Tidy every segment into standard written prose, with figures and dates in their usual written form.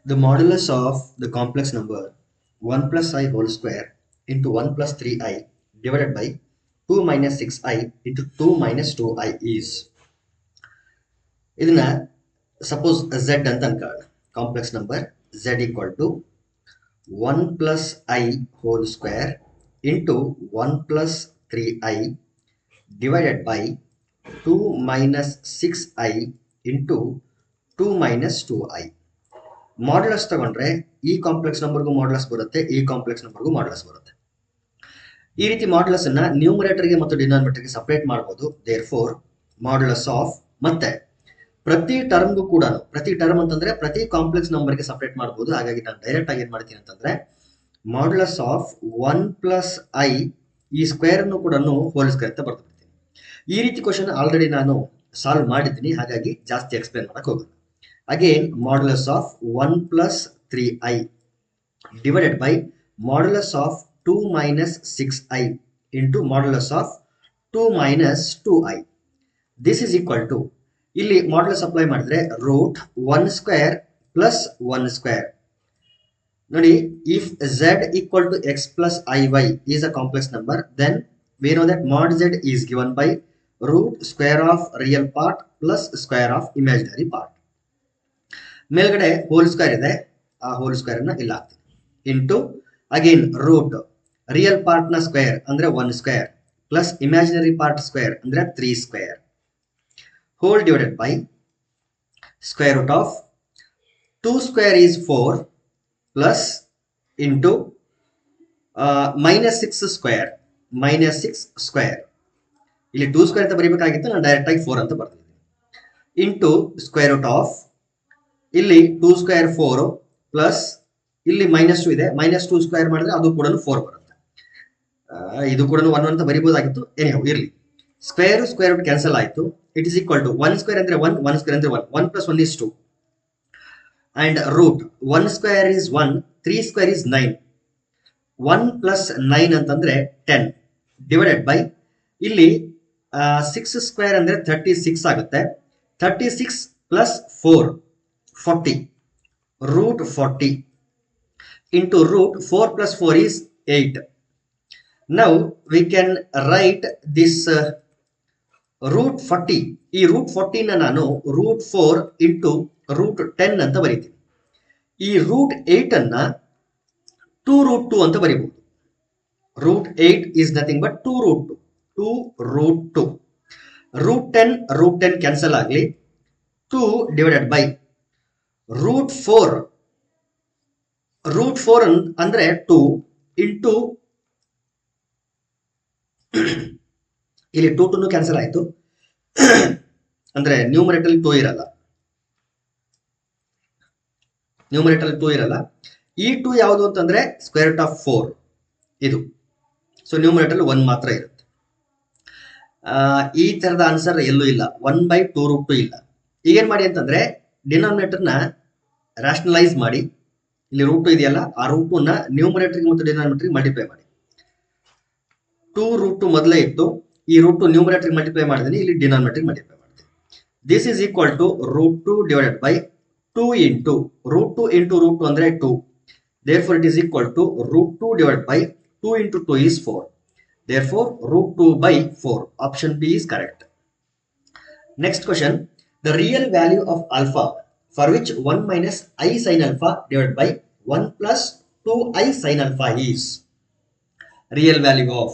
The modulus of the complex number 1 plus I whole square into 1 plus 3i divided by 2 minus 6i into 2 minus 2i is. ಇದನ್ನ suppose z ಅಂತ ಅನ್ಕೊಳ್ಳೋಣ. Complex number z equal to 1 plus I whole square into 1 plus 3i divided by 2 minus 6i into 2 minus 2i. Modulus ತಗೊಂಡ್ರೆ ಈ complex ನಂಬರ್ಗೂ modulus ಬರುತ್ತೆ, ಈ complex ನಂಬರ್ಗೂ modulus ಬರುತ್ತೆ. ಈ ರೀತಿ ಮಾಡ್ಯುಲಸ್ ಅನ್ನ ನ್ಯೂಮರೇಟರ್ಗೆ ಮತ್ತು ಡಿನಾಮಿನೇಟರ್ಗೆ ಸಪರೇಟ್ ಮಾಡಬಹುದು. ದೇರ್ ಫೋರ್ ಮಾಡ್ಯುಲಸ್ ಆಫ್, ಮತ್ತೆ ಪ್ರತಿ ಟರ್ಮ್ಗೂ ಕೂಡ, ಪ್ರತಿ ಟರ್ಮ್ ಅಂತಂದ್ರೆ ಪ್ರತಿ ಕಾಂಪ್ಲೆಕ್ಸ್ ನಂಬರ್ಗೆ ಸಪರೇಟ್ ಮಾಡಬಹುದು. ಹಾಗಾಗಿ ನಾನು ಡೈರೆಕ್ಟ್ ಆಗಿ ಏನ್ ಮಾಡ್ತೀನಿ ಅಂತಂದ್ರೆ ಮಾಡ್ಯುಲಸ್ ಆಫ್ 1 ಪ್ಲಸ್ ಐ ಈ ಸ್ಕ್ವೇರ್ ಅನ್ನು ಕೂಡ ಹೋಲ್ ಸ್ಕ್ವೇರ್ ಅಂತ ಬರ್ತಿರ್ತೀನಿ. ಈ ರೀತಿ ಕ್ವಶನ್ ಆಲ್ರೆಡಿ ನಾನು ಸಾಲ್ವ್ ಮಾಡಿದ್ದೀನಿ, ಹಾಗಾಗಿ ಜಾಸ್ತಿ ಎಕ್ಸ್ಪ್ಲೇನ್ ಮಾಡಕ್ ಹೋಗಲ್ಲ. Again, modulus of 1 plus 3i divided by modulus of 2 minus 6i into modulus of 2 minus 2i. This is equal to, ಇಲ್ಲಿ modulus apply ಮಾಡಿದ್ರೆ root 1 square plus 1 square. ನೋಡಿ, if z equal to x plus iy is a complex number, then we know that mod z is given by root square of real part plus square of imaginary part. ಮೇಲ್ಗಡೆ whole square ಇದೆ, ಆ whole square ಅನ್ನ ಇಲ್ಲ ಹಾಕ್ತೀನಿ. Into again root real part ನ square ಅಂದ್ರೆ 1 square plus imaginary part square ಅಂದ್ರೆ 3 square whole divided by square root of 2 square is 4 plus into minus 6 square ಇಲ್ಲಿ 2 ಸ್ಕ್ವೇರ್ ಅಂತ ಬರೀಬೇಕಾಗಿತ್ತು, ನಾನು ಡೈರೆಕ್ಟ್ ಆಗಿ 4 ಅಂತ ಬರ್ತಿದ್ದೀನಿ. ಇಂಟು ಸ್ಕ್ವೇರ್ ರೂಟ್ ಆಫ್ ಇಲ್ಲಿ 2 ಸ್ಕ್ವೇರ್ 4 ಪ್ಲಸ್ ಇಲ್ಲಿ ಮೈನಸ್ 2 ಇದೆ, ಮೈನಸ್ 2 ಸ್ಕ್ವೇರ್ ಮಾಡಿದ್ರೆ ಅದು ಕೂಡ 4 ಬರುತ್ತೆ. ಇದು ಕೂಡ 1 ಅಂತ ಬರಿಬಹುದಾಗಿತ್ತು, ಎನಿಹೌ ಇರಲಿ. ಸ್ಕ್ವೇರ್ ರೂಟ್ ಕ್ಯಾನ್ಸಲ್ ಆಯಿತು. It is equal to 1 square ಅಂದ್ರೆ 1 ಸ್ಕ್ವೇರ್ ಅಂದ್ರೆ 1 plus 1 is 2 and root 1 square is 1, 3 square is 9, 1 plus 9 ಅಂತಂದ್ರೆ 10 ಡಿವೈಡೆಡ್ ಬೈ ಇಲ್ಲಿ 6 ಸ್ಕ್ವೇರ್ ಅಂದ್ರೆ 36 ಆಗುತ್ತೆ. 36 plus 4 40 root 40 into root 4 plus 4 is 8. Now we can write this root 40. ಈ root 40 ನ ನಾನು root 4 into root 10 ಅಂತ ಬರೀತೀನಿ. ಈ root 8 ಅನ್ನ 2 root 2 ಅಂತ ಬರೀಬಹುದು. root 8 is nothing but 2 root 2. 2 root 2. root 10 cancel ಆಗಲಿ. 2 divided by ರೂಟ್ 4 ಅಂದ್ರೆ 2 ಇಂಟು ಇಲ್ಲಿ 2 ಕ್ಯಾನ್ಸಲ್ ಆಯ್ತು, ಅಂದ್ರೆ ನ್ಯೂಮರೇಟರ್ 2 ಇರಲ್ಲ. ಈ 2 ಯಾವುದು ಅಂತಂದ್ರೆ ಸ್ಕ್ವೇರ್ ರೂಟ್ ಆಫ್ 4 ಇದು. ಸೊ ನ್ಯೂಮರೇಟರ್ 1 ಮಾತ್ರ ಇರುತ್ತೆ. ಈ ತರದ ಆನ್ಸರ್ ಎಲ್ಲೂ ಇಲ್ಲ, 1/2 ರೂಟ್ 2 ಇಲ್ಲ. ಈಗೇನ್ ಮಾಡಿ ಅಂತಂದ್ರೆ ಡಿನಾಮಿನೇಟರ್ ನ ರಾಷನಲೈಸ್ ಮಾಡಿ, ಇಲ್ಲಿ ರೂಟ್ 2 ಇದೆಯಲ್ಲ, ಆ ರೂಟ್ 2 ನ ನ್ಯೂಮರೇಟರ್ ಮತ್ತು ಡಿನಾಮಿನೇಟರ್ ಮಲ್ಟಿಪ್ಲೈ ಮಾಡಿ. 2 ರೂಟ್ 2 ಮೊದಲೇ ಇತ್ತು, ಈ ರೂಟ್ 2 ನ್ಯೂಮರೇಟರ್ ಮಲ್ಟಿಪ್ಲೈ ಮಾಡಿದೀನಿ, ಇಲ್ಲಿ ಡಿನಾಮಿನೇಟರ್ ಮಲ್ಟಿಪ್ಲೈ ಮಾಡ್ತೀನಿ. This is equal to root 2 divided by 2 into root 2 into root 2 ಅಂದ್ರೆ 2. therefore it is equal to root 2 divided by 2 into 2 is 4. therefore root 2 by 4. option B is correct. Next question, the real value of alpha for which 1 minus I sin alpha divided by 1 plus 2I sin alpha is. Real value of,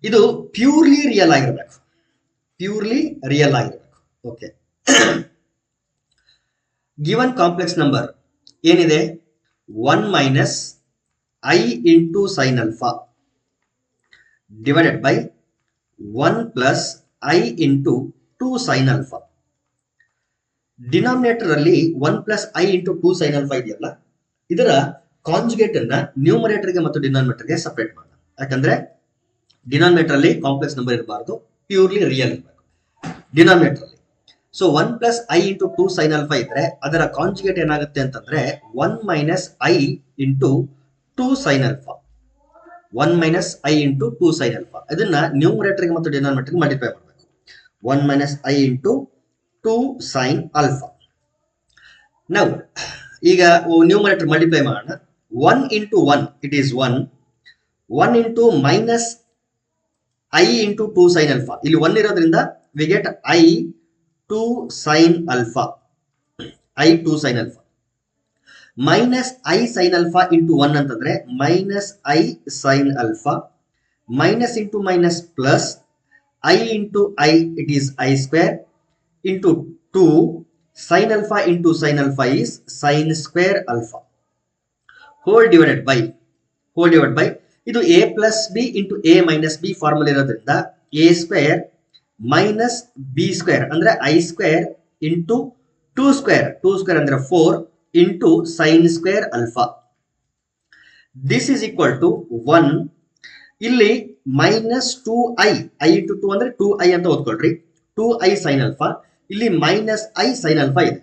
ಇದು purely real ಆಗಿರಬೇಕು. Okay. Given complex number ಏನಿದೆ, 1 minus I into sin alpha divided by 1 plus I into 2 sin alpha. Denominator ಅಲ್ಲಿ 1 plus I into 2 sine alpha ಇದೆಯಲ್ಲ, ಇದರ conjugate ಅನ್ನ ನ್ಯೂಮರೇಟರ್ಗೆ ಮತ್ತು ಡಿನಾಮಿನೇಟರ್ಗೆ separate ಮಾಡೋಣ. ಯಾಕಂದ್ರೆ ಡಿನಾಮಿನೇಟರ್ ಅಲ್ಲಿ ಕಾಂಪ್ಲೆಕ್ಸ್ ನಂಬರ್ ಇರಬಾರ್ದು, ಪ್ಯೂರ್ಲಿ ರಿಯಲ್ ಇರಬೇಕು ಡಿನಾಮಿನೇಟರ್ ಅಲ್ಲಿ. So 1 plus I into 2 sine alpha ಇದ್ರೆ ಅದರ ಕಾಂಜುಗೇಟ್ ಏನಾಗುತ್ತೆ ಅಂತಂದ್ರೆ 1 minus I into 2 sine alpha. 1 minus I into 2 sine alpha, ಇದನ್ನ ನ್ಯೂಮರೇಟರ್ಗೆ ಮತ್ತು ಡಿನಾಮಿನೇಟರ್ಗೆ ಮಲ್ಟಿಪ್ಲೈ ಮಾಡಬೇಕು. 1 minus I into 2 sin alpha. Now ಈಗ ನ್ಯೂಮರೇಟರ್ ಮಲ್ಟಿಪ್ಲೈ ಮಾಡೋಣ. 1 into 1 it is 1. 1 into minus I into 2 sin alpha. ಇಲ್ಲಿ 1 ಇರೋದ್ರಿಂದ we get I 2 sin alpha. I 2 sin alpha. Minus I sin alpha into 1 ಅಂತಂದ್ರೆ minus I sin alpha. Minus into minus plus I into I, it is I square into 2 sin alpha into sin alpha is sin square alpha. Whole divided by ಇದು a plus b into a minus b formula ಇರೋದ್ರಿಂದ a square minus b square ಅಂದ್ರೆ I square into 2 square ಅಂದ್ರೆ 4 into sin square alpha. This is equal to 1. ಇಲ್ಲಿ minus 2i, I into 2 ಅಂದ್ರೆ 2i ಅಂತ ಓದ್ಕೊಳ್ರಿ, 2i sin alpha. ಇಲ್ಲಿ minus I sin alpha ಇದೆ.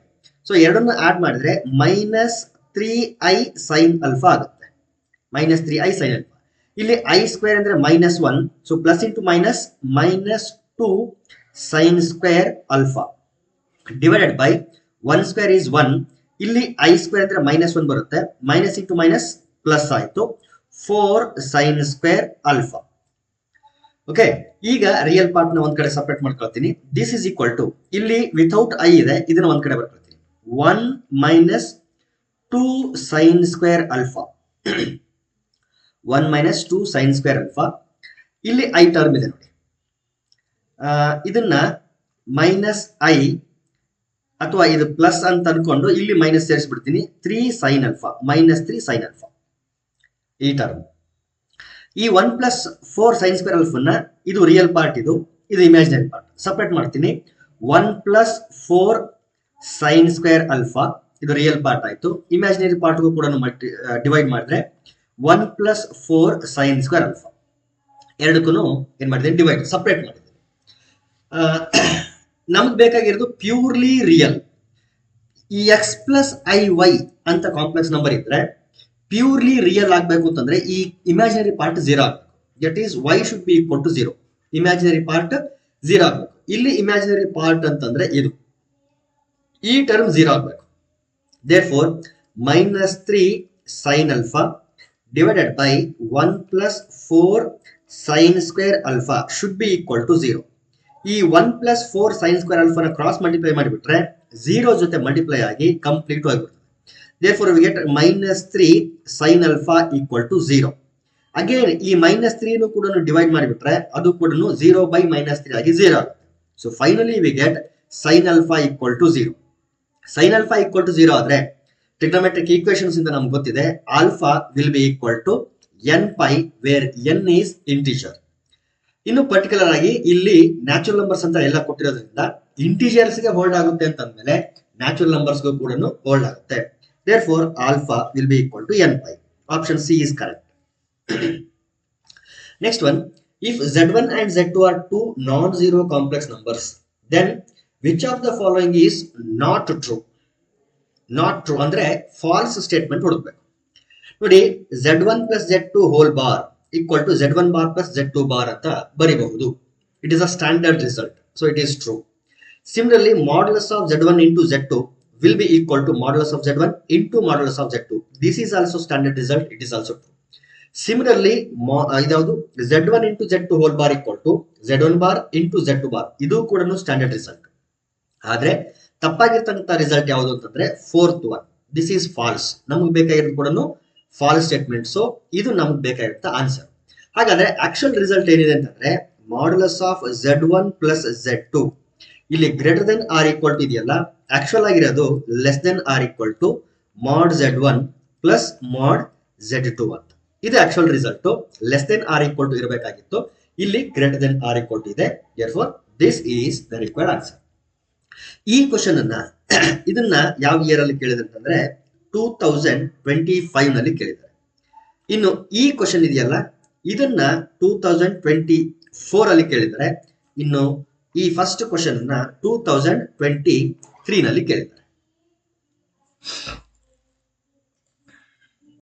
So ಎರಡನ್ನು add ಮಾಡಿದ್ರೆ minus 3i sin alpha ಆಗುತ್ತೆ. minus 3i sin alpha. ಇಲ್ಲಿ I square ಅಂದ್ರೆ minus 1. So plus into minus minus 2 sin square alpha divided by 1 square is 1. ಇಲ್ಲಿ I square ಅಂದ್ರೆ minus 1 ಬರುತ್ತೆ. minus into minus plus ಆಯ್ತು. 4 sin square alpha. Okay, ಈಗ real part ನ ಒಂದ್ ಕಡೆ ಸಪರೇಟ್ ಮಾಡ್ಕೊಳ್ತೀನಿ. ದಿಸ್ ಇಸ್ ಈಕ್ವಲ್ ಟು, ಇಲ್ಲಿ ವಿಥೌಟ್ ಐ ಇದೆ, ಇದನ್ನ ಒಂದ್ ಕಡೆ ಬರ್ಕೊಳ್ತೀನಿ. 1 minus 2 sin square alpha. 1 minus 2 sin square alpha. ಇಲ್ಲಿ ಐ ಟರ್ಮ್ ಇದೆ ನೋಡಿ, ಇದನ್ನ ಮೈನಸ್ ಐ ಅಥವಾ ಇದು ಪ್ಲಸ್ ಅಂತ ಅನ್ಕೊಂಡು ಇಲ್ಲಿ ಮೈನಸ್ ಸೇರಿಸ್ಬಿಡ್ತೀನಿ. 3 sin alpha, minus 3 sin alpha ಈ ಟರ್ಮ್. ಈ 1 plus 4 sin square alpha ನ, ಇದು ರಿಯಲ್ ಪಾರ್ಟ್, ಇದು ಇಮ್ಯಾಜಿನರಿ ಪಾರ್ಟ್. ಸಪರೇಟ್ ಮಾಡ್ತೀನಿ. 1 plus 4 sin square alpha ಇದು ರಿಯಲ್ ಪಾರ್ಟ್ ಆಯ್ತು. ಇಮ್ಯಾಜಿನರಿ ಪಾರ್ಟ್ಗೂ ಕೂಡ ಡಿವೈಡ್ ಮಾಡಿದ್ರೆ 1 plus 4 sin square alpha ಎರಡಕ್ಕೂ ಏನ್ ಮಾಡಿದ್ದೀನಿ, ಡಿವೈಡ್ ಸಪರೇಟ್ ಮಾಡಿದ್ದೀನಿ. ನಮ್ಗೆ ಬೇಕಾಗಿರೋದು ಪ್ಯೂರ್ಲಿ ರಿಯಲ್. ಈ x plus iy ಅಂತ ಕಾಂಪ್ಲೆಕ್ಸ್ ನಂಬರ್ ಇದ್ರೆ ಪ್ಯೂರ್ಲಿ ರಿಯಲ್ ಆಗಬೇಕು ಅಂತಂದ್ರೆ ಈ ಇಮ್ಯಾಜಿನರಿ ಪಾರ್ಟ್ 0 ಆಗಬೇಕು. That is y should be equal to 0. Imaginary part 0 ಆಗಬೇಕು. ಇಲ್ಲಿ ಇಮ್ಯಾಜಿನರಿ ಪಾರ್ಟ್ ಅಂತಂದ್ರೆ ಇದು, ಈ ಟರ್ಮ್ 0 ಆಗಬೇಕು. Therefore minus 3 sin alpha divided by 1 plus 4 sin square alpha should be equal to 0. ಈ 1 plus 4 sin square alpha ನ cross multiply ಮಾಡಿಬಿಟ್ರೆ 0 ಜೊತೆ ಮಲ್ಟಿಪ್ಲೈ ಆಗಿ ಕಂಪ್ಲೀಟ್ ಆಗಿಬಿಡುತ್ತೆ. Therefore we get minus 3 sin alpha equal to 0. Again ಈ minus 3 ನು ಕೂಡ divide ಮಾಡಿಬಿಟ್ರೆ ಅದು ಕೂಡ 0 by minus 3 ಆಗಿ 0 ಆಗುತ್ತೆ. So finally we get sin alpha equal to 0. sin alpha equal to 0 ಆದ್ರೆ ಟ್ರಿಗ್ನೋಮೆಟ್ರಿಕ್ ಈಕ್ವೇಷನ್ಸ್ ಇಂದ ನಮ್ಗೆ ಗೊತ್ತಿದೆ alpha will be equal to n pi where n is integer. ಇನ್ನು ಪರ್ಟಿಕ್ಯುಲರ್ ಆಗಿ ಇಲ್ಲಿ ನ್ಯಾಚುರಲ್ ನಂಬರ್ಸ್ ಅಂತ ಎಲ್ಲ ಕೊಟ್ಟಿರೋದ್ರಿಂದ ಇಂಟಿಜರ್ಸ್ ಗೆ ಹೋಲ್ಡ್ ಆಗುತ್ತೆ ಅಂತ ಅಂದ್ಮೇಲೆ ನ್ಯಾಚುರಲ್ ನಂಬರ್ಸ್ ಗೂ ಕೂಡ ಹೋಲ್ಡ್ ಆಗುತ್ತೆ. Therefore alpha will be equal to n pi. Option C is correct. Next one, if z1 and z2 are two non-zero complex numbers, then which of the following is not true? Not true ಅಂದ್ರೆ false statement ಹುಡುಕಬೇಕು. ನೋಡಿ, z1 plus z2 whole bar equal to z1 bar plus z2 bar ಅಂತ ಬರೀಬಹುದು. It is a standard result, so it is true. Similarly, modulus of z1 into z2 will be equal to modulus of z1 into modulus of z2. This is also standard result, it is also true. Similarly, idavadu z1 into z2 whole bar equal to z1 bar into z2 bar. ಇದು ಕೂಡ standard result. ಆದ್ರೆ ತಪ್ಪಾಗಿರ್ತಕ್ಕಂಥ result ಯಾವುದು ಅಂತಂದ್ರೆ fourth one. This is false. ನಮಗೆ ಬೇಕಾಗಿರೋದು ಕೂಡ false statement. So ಇದು ನಮ್ಗೆ ಬೇಕಾಗಿರುತ್ತ ಆನ್ಸರ್. ಹಾಗಾದ್ರೆ ಆಕ್ಚುಯಲ್ ರಿಸಲ್ಟ್ ಏನಿದೆ ಅಂತಂದ್ರೆ modulus of z1 plus z2 ಇಲ್ಲಿ greater than or equal to ಇದೆಯಲ್ಲ, ಆಕ್ಚುಯಲ್ ಆಗಿರೋದು less than or equal to mod z1 plus mod z2 ಅಂತ. ಇದು actual result. Less than or equal to ಇರಬೇಕಾಗಿತ್ತು, ಇಲ್ಲಿ greater than or equal to ಇದೆ. therefore this is the required answer. ಈ question ಅನ್ನ ಇದನ್ನ ಯಾವ ಇಯರ್ ಅಲ್ಲಿ ಕೇಳಿದ್ರೆ ಅಂತಂದ್ರೆ 2025 ನಲ್ಲಿ ಕೇಳಿದ್ದಾರೆ. ಇನ್ನು ಈ ಕ್ವಶನ್ ಇದೆಯಲ್ಲ ಇದನ್ನ 2024 ಅಲ್ಲಿ ಕೇಳಿದ್ದಾರೆ. ಇನ್ನು ಈ ಫಸ್ಟ್ ಕ್ವಶನ್ ಅನ್ನ 2023 ನಲ್ಲಿ ಕೇಳಿದ್ದಾರೆ.